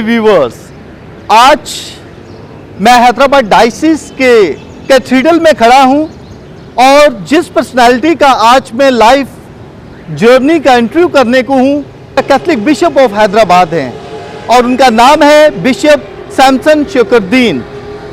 Viewers, आज मैं Hyderabad diocese के कैथीड्रल में खड़ा हूं और जिस पर्सनालिटी का आज मैं लाइफ जर्नी का इंटरव्यू करने को हूं, कैथलिक बिशप ऑफ हैदराबाद हैं और उनका नाम है बिशप सैमसन शुकरदीन।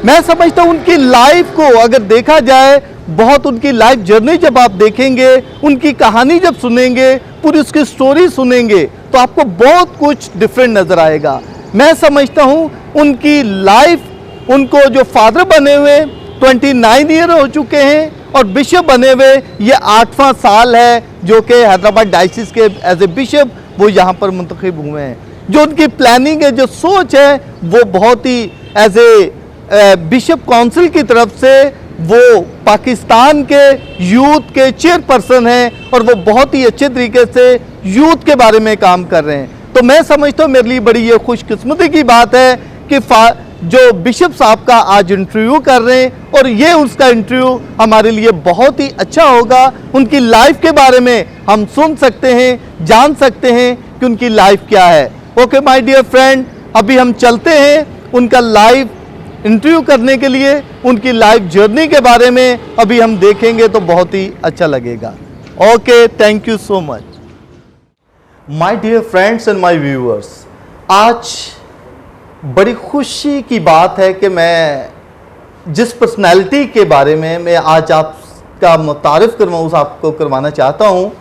मैं समझता हूं उनकी लाइफ को अगर देखा जाए, बहुत उनकी लाइफ जर्नी जब आप देखेंगे, उनकी कहानी जब सुनेंगे, पूरी उसकी स्टोरी सुनेंगे तो आपको बहुत कुछ डिफरेंट नज़र आएगा। मैं समझता हूं उनकी लाइफ, उनको जो फादर बने हुए 29 ईयर हो चुके हैं और बिशप बने हुए ये 8वां साल है जो कि हैदराबाद डायसिस के एज ए बिशप वो यहाँ पर मुंतखब हुए हैं। जो उनकी प्लानिंग है, जो सोच है, वो बहुत ही एज ए बिशप काउंसिल की तरफ से वो पाकिस्तान के यूथ के चेयरपर्सन हैं और वो बहुत ही अच्छे तरीके से यूथ के बारे में काम कर रहे हैं। तो मैं समझता हूँ मेरे लिए बड़ी ये खुशकिस्मती की बात है कि जो बिशप साहब का आज इंटरव्यू कर रहे हैं और ये उसका इंटरव्यू हमारे लिए बहुत ही अच्छा होगा। उनकी लाइफ के बारे में हम सुन सकते हैं, जान सकते हैं कि उनकी लाइफ क्या है। ओके माय डियर फ्रेंड, अभी हम चलते हैं उनका लाइव इंटरव्यू करने के लिए। उनकी लाइफ जर्नी के बारे में अभी हम देखेंगे तो बहुत ही अच्छा लगेगा। Okay, thank you so much. My dear friends and my viewers, आज बड़ी खुशी की बात है कि मैं जिस पर्सनालिटी के बारे में मैं आज आपका मुतारिफ आपको करवाना चाहता हूँ,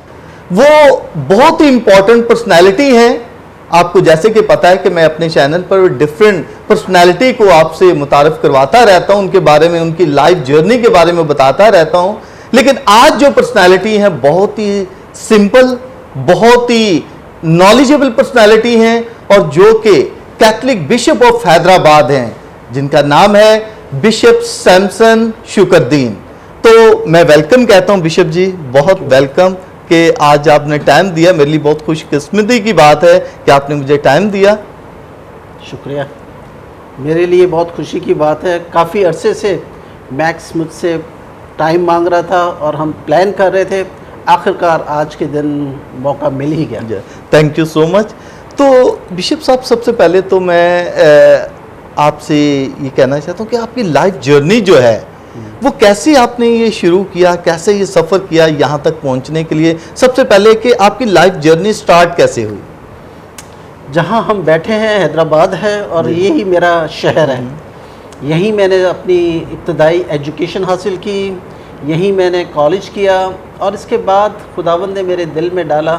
वो बहुत ही इम्पोर्टेंट पर्सनालिटी है। आपको जैसे कि पता है कि मैं अपने चैनल पर डिफरेंट पर्सनालिटी को आपसे मुतारिफ करवाता रहता हूँ, उनके बारे में, उनकी लाइफ जर्नी के बारे में बताता रहता हूँ। लेकिन आज जो पर्सनालिटी है बहुत ही सिंपल, बहुत ही नॉलेजेबल पर्सनालिटी हैं और जो कि कैथलिक बिशप ऑफ हैदराबाद हैं, जिनका नाम है बिशप सैमसन शुकरदीन। तो मैं वेलकम कहता हूं बिशप जी, बहुत वेलकम कि आज आपने टाइम दिया। मेरे लिए बहुत खुशकिस्मती की बात है कि आपने मुझे टाइम दिया। शुक्रिया, मेरे लिए बहुत खुशी की बात है। काफ़ी अरसे से मैक्स मुझसे टाइम मांग रहा था और हम प्लान कर रहे थे, आखिरकार आज के दिन मौका मिल ही गया। Thank you so much. तो बिशप साहब, सबसे पहले तो मैं आपसे ये कहना चाहता हूँ कि आपकी लाइफ जर्नी जो है वो कैसे आपने ये शुरू किया, कैसे ये सफ़र किया यहाँ तक पहुँचने के लिए। सबसे पहले कि आपकी लाइफ जर्नी स्टार्ट कैसे हुई? जहाँ हम बैठे हैं हैदराबाद है और यही मेरा शहर है। यहीं मैंने अपनी इब्तदाई एजुकेशन हासिल की, यहीं मैंने कॉलेज किया और इसके बाद खुदावंद ने मेरे दिल में डाला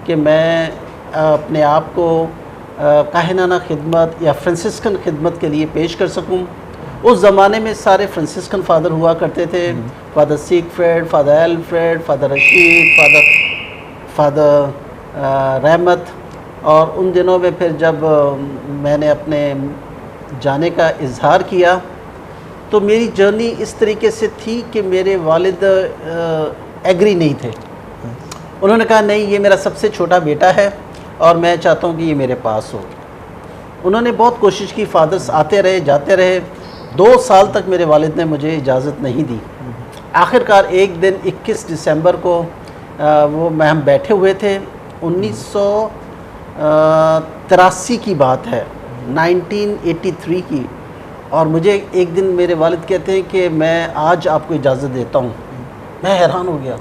कि मैं अपने आप को काहिनाना खिदमत या फ्रांसिस्कन खिदमत के लिए पेश कर सकूं। उस ज़माने में सारे फ्रांसिस्कन फादर हुआ करते थे, father Siegfried, father Alfred, father Rashid, father Rahmat. और उन दिनों में फिर जब मैंने अपने जाने का इजहार किया तो मेरी जर्नी इस तरीके से थी कि मेरे वालिद एग्री नहीं थे। उन्होंने कहा नहीं, ये मेरा सबसे छोटा बेटा है और मैं चाहता हूँ कि ये मेरे पास हो। उन्होंने बहुत कोशिश की, फादर्स आते रहे जाते रहे, 2 साल तक मेरे वालिद ने मुझे इजाज़त नहीं दी। आखिरकार एक दिन 21 दिसंबर को हम बैठे हुए थे, 1983 की बात है, 1983 की, और मुझे एक दिन मेरे वालिद कहते हैं कि मैं आज आपको इजाज़त देता हूँ। मैं हैरान हो गया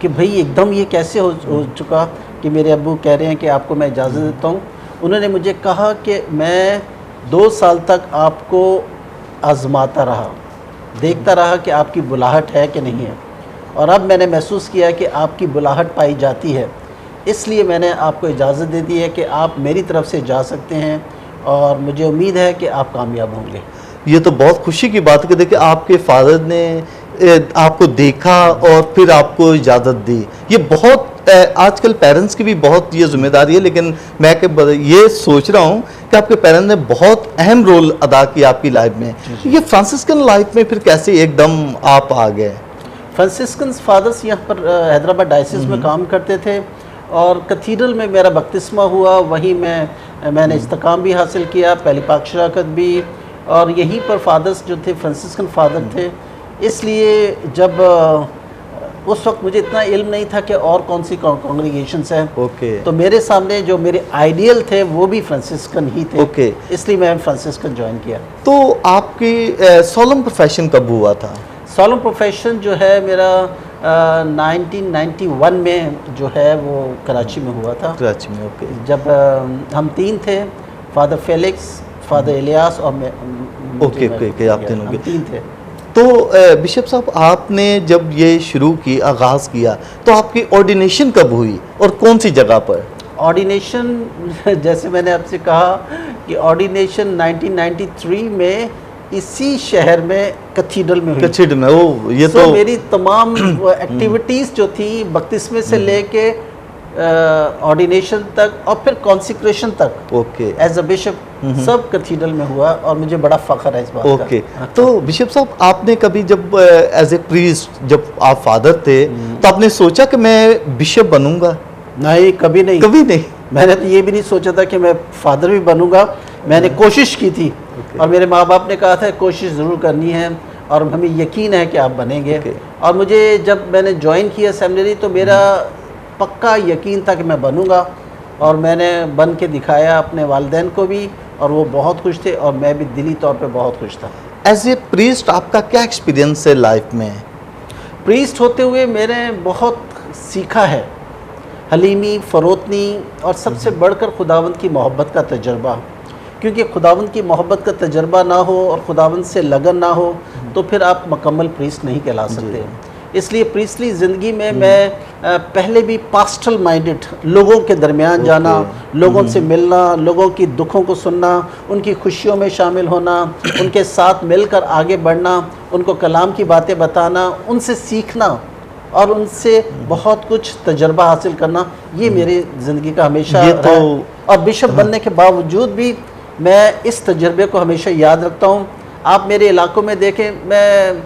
कि भाई एकदम ये कैसे हो चुका कि मेरे अब्बू कह रहे हैं कि आपको मैं इजाज़त देता हूँ। उन्होंने मुझे कहा कि मैं 2 साल तक आपको आज़माता रहा, देखता रहा कि आपकी बुलाहट है कि नहीं है, और अब मैंने महसूस किया कि आपकी बुलाहट पाई जाती है, इसलिए मैंने आपको इजाज़त दे दी है कि आप मेरी तरफ से जा सकते हैं और मुझे उम्मीद है कि आप कामयाब होंगे। ये तो बहुत खुशी की बात है कि देखिए आपके फादर ने आपको देखा और फिर आपको इजाज़त दी। ये बहुत आजकल पेरेंट्स की भी बहुत ये जिम्मेदारी है, लेकिन मैं ये सोच रहा हूँ कि आपके पेरेंट्स ने बहुत अहम रोल अदा किया आपकी लाइफ में। ये फ्रांसिस्कन लाइफ में फिर कैसे एकदम आप आ गए? फ्रांसिस्कन फादर्स यहाँ पर हैदराबाद डायसिस में काम करते थे और कैथीड्रल में मेरा बपतिस्मा हुआ, वहीं मैंने इस्तेकाम भी हासिल किया, पहली पाक शराकत भी, और यहीं पर फादर्स जो थे फ्रांसिस्कन फादर थे। इसलिए जब उस वक्त मुझे इतना इल्म नहीं था कि और कौन सी कॉन्ग्रीगेशंस हैं। ओके। तो मेरे सामने जो मेरे आइडियल थे वो भी फ्रांसिस्कन ही थे। ओके। इसलिए मैं फ्रांसिस्कन ज्वाइन किया। तो आपकी सोलम प्रोफेशन कब हुआ था? सोलम प्रोफेशन जो है मेरा 1991 में जो है वो कराची में हुआ था। कराची में, ओके। जब हम 3 थे, फादर फेलिक्स, फादर इलियास और मैं। ओके ओके ओके, आप तीनों हम के। 3 थे। तो बिशप साहब, आपने जब ये शुरू की, आगाज़ किया, तो आपकी ऑर्डिनेशन कब हुई और कौन सी जगह पर? ऑर्डिनेशन जैसे मैंने आपसे कहा कि ऑर्डिनेशन 1993 में इसी शहर में कैथीड्रल में हुई। कैथीड्रल में, ओ ये So, तो मेरी तमाम एक्टिविटीज़ जो थी बपतिस्मे से लेके ऑर्डिनेशन तक और फिर कॉन्सिक्रेशन तक ओके एज अ बिशप सब कैथीड्रल में हुआ और मुझे बड़ा फ़ख्र है इस बात ओके। का। तो बिशप साहब, आपने कभी जब एज ए प्रीस्ट, जब आप फादर थे, तो आपने सोचा कि मैं बिशप बनूंगा? नहीं, कभी नहीं। कभी नहीं। मैंने तो ये भी नहीं सोचा था कि मैं फादर भी बनूंगा। मैंने कोशिश की थी और मेरे माँ बाप ने कहा था कोशिश ज़रूर करनी है और हमें यकीन है कि आप बनेंगे। और मुझे जब मैंने ज्वाइन किया सेमिनरी तो मेरा पक्का यकीन था कि मैं बनूंगा और मैंने बन के दिखाया अपने वालिदैन को भी और वो बहुत खुश थे और मैं भी दिली तौर पे बहुत खुश था। एज ए प्रीस्ट आपका क्या एक्सपीरियंस है लाइफ में? प्रीस्ट होते हुए मैंने बहुत सीखा है, हलीमी, फ़रोतनी और सबसे बढ़कर खुदावंद की मोहब्बत का तजर्बा। क्योंकि खुदावंद की मोहब्बत का तजर्बा ना हो और खुदावंद से लगन ना हो तो फिर आप मुकम्मल प्रीस्ट नहीं कहला सकते। इसलिए प्रीस्टली ज़िंदगी में मैं पहले भी पास्टल माइंडेड, लोगों के दरमियान जाना, लोगों से मिलना, लोगों की दुखों को सुनना, उनकी खुशियों में शामिल होना, उनके साथ मिलकर आगे बढ़ना, उनको कलाम की बातें बताना, उनसे सीखना और उनसे बहुत कुछ तजर्बा हासिल करना, ये मेरी ज़िंदगी का हमेशा ये रहा है। और बिशप बनने के बावजूद भी मैं इस तजर्बे को हमेशा याद रखता हूँ। आप मेरे इलाकों में देखें, मैं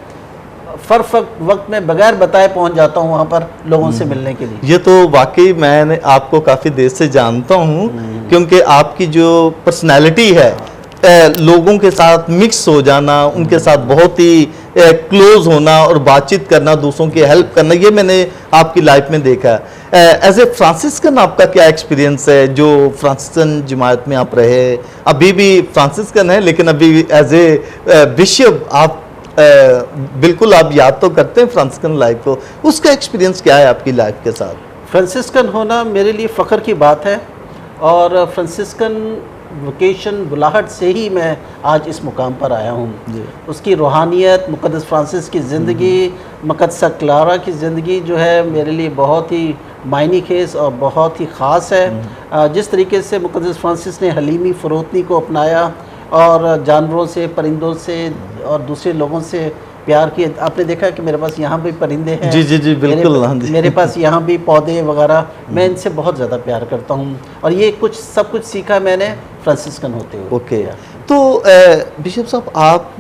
वक्त में बगैर बताए पहुँच जाता हूँ वहाँ पर लोगों से मिलने के लिए। ये तो वाकई मैंने आपको काफ़ी देर से जानता हूँ, क्योंकि आपकी जो पर्सनैलिटी है, लोगों के साथ मिक्स हो जाना, उनके साथ बहुत ही क्लोज होना और बातचीत करना, दूसरों की हेल्प करना, ये मैंने आपकी लाइफ में देखा है। एज ए फ्रांसिस्कन आपका क्या एक्सपीरियंस है? जो फ्रांसिस्कन जमात में आप रहे, अभी भी फ्रांसिस्कन है, लेकिन अभी एज ए बिशप आप बिल्कुल आप याद तो करते हैं फ्रांसिस्कन लाइफ को, उसका एक्सपीरियंस क्या है आपकी लाइफ के साथ? फ्रांसिस्कन होना मेरे लिए फ़ख्र की बात है और फ्रांसिस्कन वोकेशन, बुलाहट से ही मैं आज इस मुकाम पर आया हूँ। उसकी रूहानियत, मुक़द्दस फ्रांसिस की ज़िंदगी, मुक़द्दसा क्लारा की ज़िंदगी जो है मेरे लिए बहुत ही मायनी खेज और बहुत ही ख़ास है। जिस तरीके से मुक़द्दस फ्रांसिस ने हलीमी, फ़रोतनी को अपनाया और जानवरों से, परिंदों से और दूसरे लोगों से प्यार किए। आपने देखा कि मेरे पास यहाँ भी परिंदे हैं। जी जी जी, बिल्कुल। मेरे पास यहाँ भी पौधे वगैरह, मैं इनसे बहुत ज़्यादा प्यार करता हूँ और ये सब कुछ सीखा मैंने फ्रांसिस्कन होते हुए। ओके। तो बिशप साहब, आप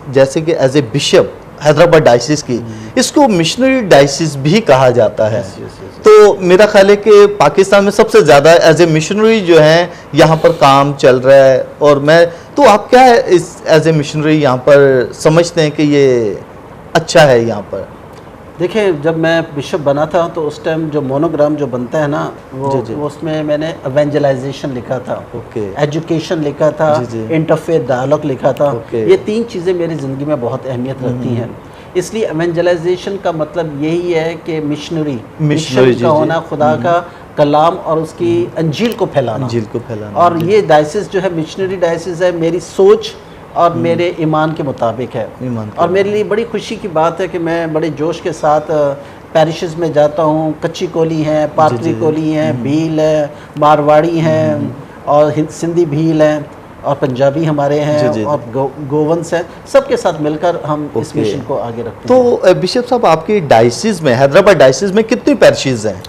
जैसे कि as a bishop Hyderabad diocese की, इसको मिशनरी डायसिस भी कहा जाता है। तो मेरा ख्याल है कि पाकिस्तान में सबसे ज़्यादा एज ए मिशनरी जो है यहाँ पर काम चल रहा है। और मैं तो आप क्या इस एज ए मिशनरी यहाँ पर समझते हैं कि ये अच्छा है यहाँ पर? देखिए, जब मैं बिशप बना था तो उस टाइम जो मोनोग्राम जो बनता है ना, वो उसमें मैंने एवेंजलाइजेशन लिखा था, एजुकेशन लिखा था, इंटरफेथ डायलॉग लिखा था। ये 3 चीज़ें मेरी ज़िंदगी में बहुत अहमियत रखती हैं। इसलिए एवेंजलाइजेशन का मतलब यही है कि मिशनरी का होना, खुदा का कलाम और उसकी अंजील को फैलाना। और ये डायसिस जो है मिशनरी डायसिस है, मेरी सोच और मेरे ईमान के मुताबिक है। और मेरे लिए बड़ी खुशी की बात है कि मैं बड़े जोश के साथ पैरिशेस में जाता हूँ। कच्ची कोली हैं, पातली कोली हैं, भील है, मारवाड़ी हैं और सिंधी भील हैं और पंजाबी हमारे हैं और गोवंस हैं। सबके साथ मिलकर हम इस मिशन को आगे रखते हैं। तो बिशप साहब, आपकी डायसिस में, हैदराबाद डायसिस में कितनी पैरिशेस हैं?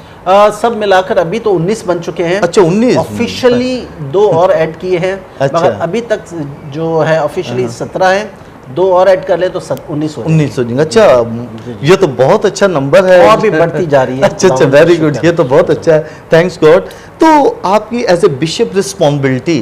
सब मिलाकर अभी तो 19 बन चुके हैं। अच्छा, 19 ऑफिशियली 2 और ऐड किए हैं। अच्छा। मगर अभी तक जो है ऑफिशियली 17 हैं, 2 और ऐड कर ले तो 19 हो जाएंगे। अच्छा, ये तो बहुत अच्छा नंबर है और भी बढ़ती जा रही है। अच्छा, वेरी गुड, ये तो बहुत अच्छा है, थैंक्स गॉड। तो आपकी एज ए बिशप रिस्पॉन्सिबिलिटी,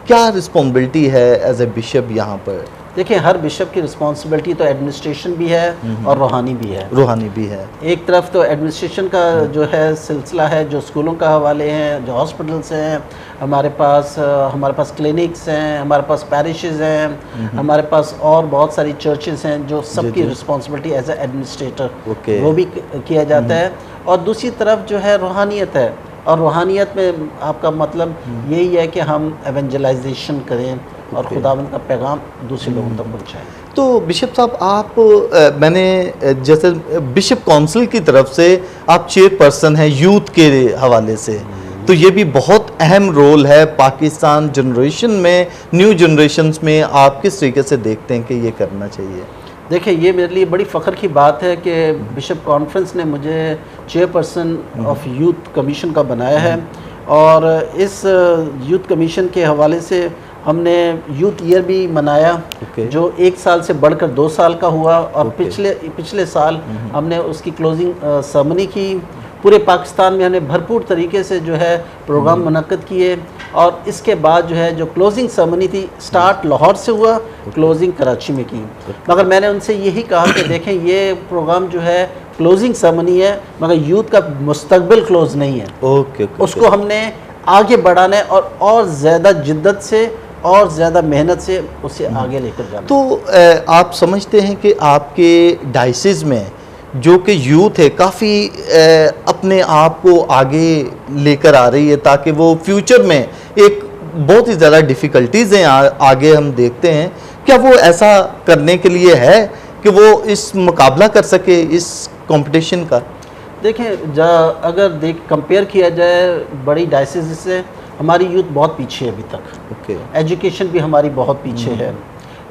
क्या रिस्पॉन्सिबिलिटी है एज ए बिशप यहाँ पर? देखिए, हर बिशप की रिस्पॉन्सिबिलिटी तो एडमिनिस्ट्रेशन भी है और रूहानी भी है। रूहानी भी है। एक तरफ तो एडमिनिस्ट्रेशन का जो है सिलसिला है, जो स्कूलों का हवाले हैं, जो हॉस्पिटल्स हैं, हमारे पास क्लिनिक्स हैं, हमारे पास पैरिशेस हैं, हमारे पास और बहुत सारी चर्चेस हैं, जो सबकी रिस्पॉन्सिबिलिटी एज ए एडमिनिस्ट्रेटर वो भी किया जाता है। और दूसरी तरफ जो है रूहानियत है, और रूहानियत में आपका मतलब यही है कि हम एवेंजलाइजेशन करें और खुदावंद का पैगाम दूसरे लोगों तक पहुँचाएँ। तो बिशप साहब, आप मैंने जैसे बिशप काउंसिल की तरफ से आप चेयरपर्सन हैं यूथ के हवाले से, तो ये भी बहुत अहम रोल है पाकिस्तान जनरेशन में, न्यू जनरेशन्स में। आप किस तरीके से देखते हैं कि ये करना चाहिए? देखिए, ये मेरे लिए बड़ी फ़ख्र की बात है कि बिशप कॉन्फ्रेंस ने मुझे चेयरपर्सन ऑफ यूथ कमीशन का बनाया है, और इस यूथ कमीशन के हवाले से हमने यूथ ईयर भी मनाया, जो 1 साल से बढ़कर 2 साल का हुआ, और पिछले साल हमने उसकी क्लोजिंग सेरेमनी की। पूरे पाकिस्तान में हमने भरपूर तरीके से जो है प्रोग्राम मुनक्कद किए, और इसके बाद जो है जो क्लोजिंग सेरेमनी थी, स्टार्ट लाहौर से हुआ, क्लोजिंग कराची में की। मगर मैंने उनसे यही कहा कि देखें, ये प्रोग्राम जो है क्लोजिंग सेरेमनी है, मगर यूथ का मुस्तकबिल क्लोज नहीं है। उसको हमने आगे बढ़ाना है, और ज़्यादा जिद्दत से और ज़्यादा मेहनत से उसे आगे लेकर जाना। तो आप समझते हैं कि आपके डायसिस में जो कि यूथ है काफ़ी अपने आप को आगे लेकर आ रही है, ताकि वो फ्यूचर में एक बहुत ही ज़्यादा डिफ़िकल्टीज़ हैं आगे हम देखते हैं, क्या वो ऐसा करने के लिए है कि वो इस मुकाबला कर सके इस कंपटीशन का? देखें, अगर कंपेयर किया जाए बड़ी डायसिस से, हमारी यूथ बहुत पीछे है अभी तक। एजुकेशन भी हमारी बहुत पीछे है,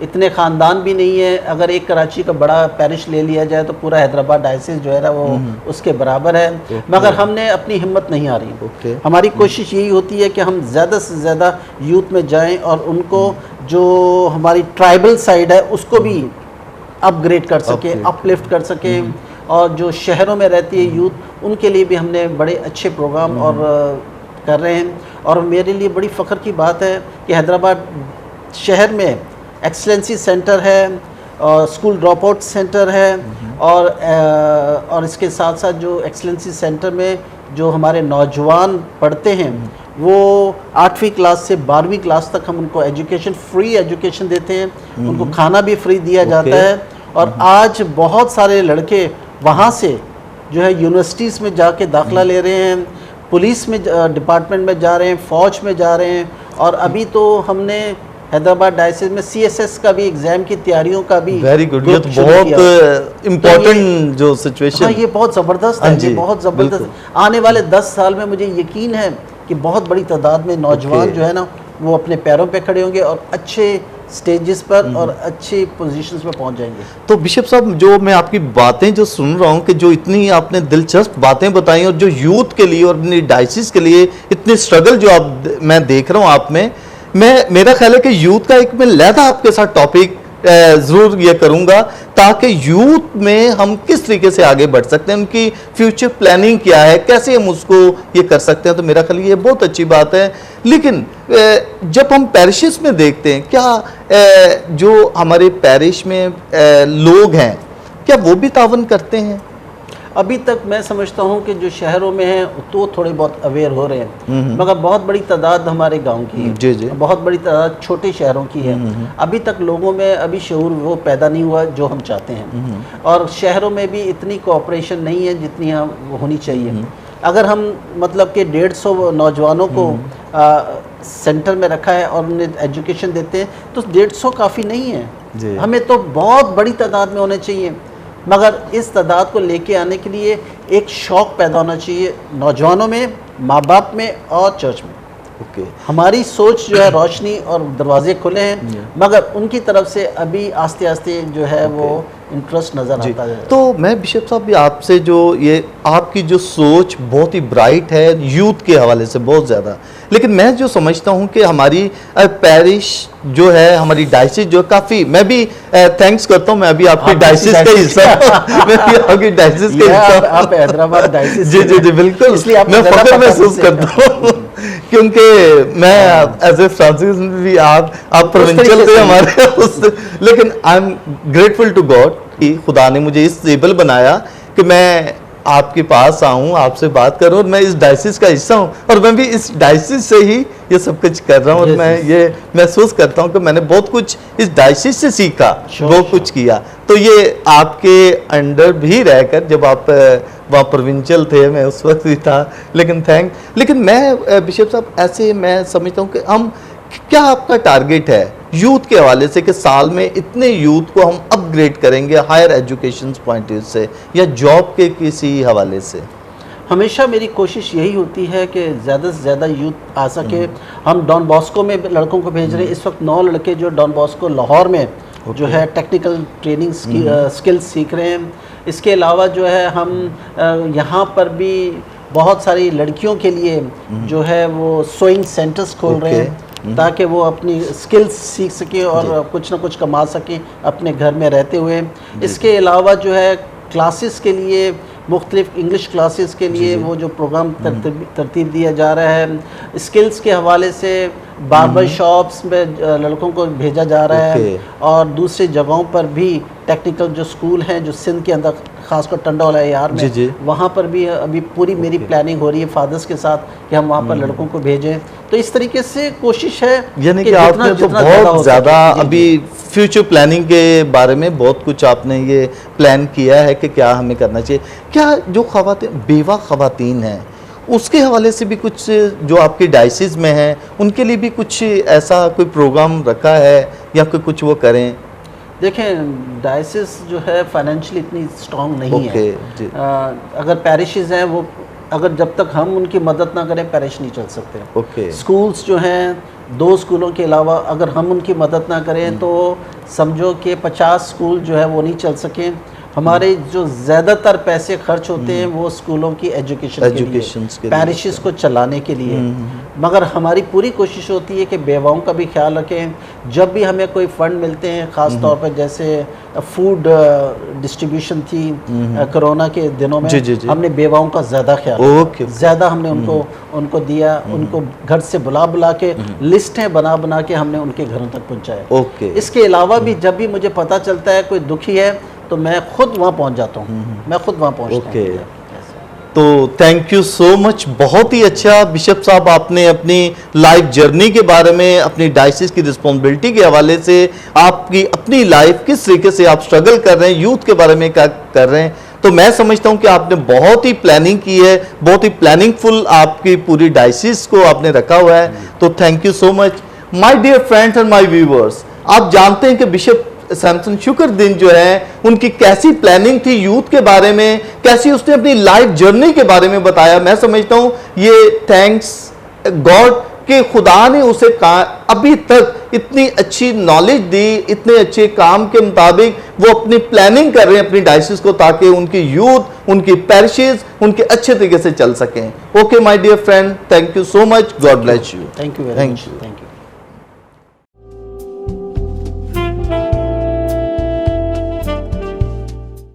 इतने ख़ानदान भी नहीं है। अगर एक कराची का बड़ा पैरिश ले लिया जाए तो पूरा हैदराबाद डायसिस जो है ना वो उसके बराबर है। मगर हमने अपनी हिम्मत नहीं आ रही। हमारी कोशिश यही होती है कि हम ज़्यादा से ज़्यादा यूथ में जाएं, और उनको जो हमारी ट्राइबल साइड है उसको भी अपग्रेड कर सके, अपलिफ्ट कर सके। और जो शहरों में रहती है यूथ, उनके लिए भी हमने बड़े अच्छे प्रोग्राम और कर रहे हैं। और मेरे लिए बड़ी फ़ख्र की बात है कि हैदराबाद शहर में एक्सलेंसी सेंटर है, और स्कूल ड्रॉप आउट सेंटर है, और इसके साथ साथ जो एक्सलेंसी सेंटर में जो हमारे नौजवान पढ़ते हैं, वो 8वीं क्लास से 12वीं क्लास तक हम उनको एजुकेशन, फ्री एजुकेशन देते हैं, उनको खाना भी फ्री दिया जाता है। और आज बहुत सारे लड़के वहाँ से जो है यूनिवर्सिटीज़ में जाके दाखिला ले रहे हैं, पुलिस में डिपार्टमेंट में जा रहे हैं, फ़ौज में जा रहे हैं। और अभी तो हमने हैदराबाद डायसिस में CSS का भी एग्ज़ाम की तैयारियों का भी वेरी गुड, ये तो बहुत इम्पोर्टेंट जो सिचुएशन। हाँ, ये बहुत ज़बरदस्त है, ये बहुत ज़बरदस्त। आने वाले 10 साल में मुझे यकीन है कि बहुत बड़ी तादाद में नौजवान जो है ना, वो अपने पैरों पे खड़े होंगे और अच्छे स्टेजेस पर और अच्छी पोजीशंस पर पहुंच जाएंगे। तो बिशप साहब, जो मैं आपकी बातें जो सुन रहा हूँ कि जो इतनी आपने दिलचस्प बातें बताई, और जो यूथ के लिए और अपनी डायसिस के लिए इतने स्ट्रगल जो मैं देख रहा हूँ आप में, मेरा ख्याल है कि यूथ का एक मैं लहदा आपके साथ टॉपिक ज़रूर ये करूँगा, ताकि यूथ में हम किस तरीके से आगे बढ़ सकते हैं, उनकी फ्यूचर प्लानिंग क्या है, कैसे हम उसको ये कर सकते हैं। तो मेरा ख्याल ये बहुत अच्छी बात है। लेकिन जब हम पैरिशेस में देखते हैं, क्या जो हमारे पैरिश में लोग हैं, क्या वो भी तावन करते हैं? अभी तक मैं समझता हूँ कि जो शहरों में हैं तो थोड़े बहुत अवेयर हो रहे हैं, मगर बहुत बड़ी तादाद हमारे गांव की है, जी। बहुत बड़ी तादाद छोटे शहरों की है। अभी तक लोगों में अभी शऊर वो पैदा नहीं हुआ जो हम चाहते हैं, और शहरों में भी इतनी कोऑपरेशन नहीं है जितनी होनी चाहिए। अगर हम मतलब कि 150 नौजवानों को सेंटर में रखा है और उन्हें एजुकेशन देते हैं, तो 150 काफ़ी नहीं है। हमें तो बहुत बड़ी तादाद में होने चाहिए, मगर इस तादाद को लेके आने के लिए एक शौक़ पैदा होना चाहिए नौजवानों में, माँ बाप में और चर्च में। हमारी सोच जो है रोशनी और दरवाजे खुले हैं, मगर उनकी तरफ से अभी आस्ते आस्ते जो है वो इंटरेस्ट नज़र आता है। तो मैं बिशप साहब भी आपसे जो ये आपकी जो सोच बहुत ही ब्राइट है यूथ के हवाले से बहुत ज़्यादा, लेकिन मैं जो समझता हूँ कि हमारी पैरिश जो है, हमारी डायसिस जो काफ़ी, मैं भी थैंक्स करता हूँ, मैं भी आपकी डायसिस का हिस्सा मैं भी आपकी डायसिस का हिस्सा। आप हैदराबाद डायसिस जी, बिल्कुल, मैं फख्र महसूस करता हूँ क्योंकि मैं एज ए फ्रांसिस भी आप प्रोविंशियल थे हमारे लेकिन I am grateful to God कि खुदा ने मुझे इस एबल बनाया कि मैं आपके पास आऊं, आपसे बात करूं, और मैं इस डायसिस का हिस्सा हूं, और मैं भी इस डायसिस से ही ये सब कुछ कर रहा हूं। और मैं ये महसूस करता हूं कि मैंने बहुत कुछ इस डायसिस से सीखा, बहुत कुछ किया। तो ये आपके अंडर भी रहकर, जब आप वहाँ प्रोविंशियल थे, मैं उस वक्त भी था, लेकिन मैं बिशप साहब ऐसे मैं समझता हूँ कि हम, क्या आपका टारगेट है यूथ के हवाले से कि साल में इतने यूथ को हम अपग्रेड करेंगे higher education point of view से या जॉब के किसी हवाले से? हमेशा मेरी कोशिश यही होती है कि ज़्यादा से ज़्यादा यूथ आ सके। हम डॉन बॉस्को में लड़कों को भेज रहे हैं इस वक्त, 9 लड़के जो डॉन बॉस्को लाहौर में जो है टेक्निकल ट्रेनिंग स्किल्स सीख रहे हैं। इसके अलावा जो है हम यहाँ पर भी बहुत सारी लड़कियों के लिए जो है वो सोइंग सेंटर्स खोल रहे हैं ताकि वो अपनी स्किल्स सीख सकें और कुछ ना कुछ कमा सकें अपने घर में रहते हुए। इसके अलावा जो है क्लासेस के लिए, मुख्तलिफ इंग्लिश क्लासेस के लिए वो जो प्रोग्राम तरतीब दिया जा रहा है। स्किल्स के हवाले से बार्बर शॉप्स में लड़कों को भेजा जा रहा है, और दूसरी जगहों पर भी टेक्निकल जो स्कूल हैं जो सिंध के अंदर, खासकर टंडौला यार में, वहाँ पर भी अभी पूरी मेरी प्लानिंग हो रही है फादर्स के साथ कि हम वहाँ पर लड़कों को भेजें। तो इस तरीके से कोशिश है, यानी कि आपने तो बहुत ज़्यादा अभी फ्यूचर प्लानिंग के बारे में बहुत कुछ आपने ये प्लान किया है कि क्या हमें करना चाहिए। क्या जो खवातीन, बेवा खवातीन हैं, उसके हवाले से भी कुछ जो आपके डायसिस में हैं, उनके लिए भी कुछ ऐसा कोई प्रोग्राम रखा है या कोई कुछ वो करें? देखें, डायसिस जो है फाइनेंशियली इतनी स्ट्रॉन्ग नहीं है। अगर पैरिशेस हैं, वो अगर जब तक हम उनकी मदद ना करें पैरिश नहीं चल सकते। स्कूल्स जो हैं, 2 स्कूलों के अलावा अगर हम उनकी मदद ना करें तो समझो कि 50 स्कूल जो है वो नहीं चल सकें। हमारे जो ज़्यादातर पैसे खर्च होते हैं वो स्कूलों की एजुकेशन के लिए, पैरिशेस को चलाने के लिए। मगर हमारी पूरी कोशिश होती है कि बेवाओं का भी ख्याल रखें। जब भी हमें कोई फ़ंड मिलते हैं, ख़ास तौर पर जैसे फूड डिस्ट्रीब्यूशन थी कोरोना के दिनों में, हमने बेवाओं का ज़्यादा ख्याल, ज़्यादा हमने उनको दिया, उनको घर से बुला के लिस्टें बना के हमने उनके घरों तक पहुँचाया। इसके अलावा भी जब भी मुझे पता चलता है कोई दुखी है तो मैं खुद वहाँ पहुँच जाता हूँ, मैं खुद वहाँ पहुँचता हूँ। तो थैंक यू सो मच, बहुत ही अच्छा बिशप साहब, आपने अपनी लाइफ जर्नी के बारे में, अपनी डायसिस की रिस्पॉन्सिबिलिटी के हवाले से, आपकी अपनी लाइफ किस तरीके से आप स्ट्रगल कर रहे हैं, यूथ के बारे में क्या कर रहे हैं, तो मैं समझता हूं कि आपने बहुत ही प्लानिंग की है, बहुत ही प्लानिंगफुल आपकी पूरी डायसिस को आपने रखा हुआ है। तो thank you so much my dear friends and my viewers. आप जानते हैं कि बिशप सैमसन शुक्रदीन जो है, उनकी कैसी प्लानिंग थी यूथ के बारे में, कैसी उसने अपनी लाइफ जर्नी के बारे में बताया। मैं समझता हूं ये थैंक्स गॉड कि खुदा ने उसे अभी तक इतनी अच्छी नॉलेज दी, इतने अच्छे काम के मुताबिक वो अपनी प्लानिंग कर रहे हैं अपनी डायसिस को, ताकि उनकी यूथ, उनकी पैरिशेस, उनके अच्छे तरीके से चल सकें। Okay my dear friend, thank you so much, God bless you. Thank you very much.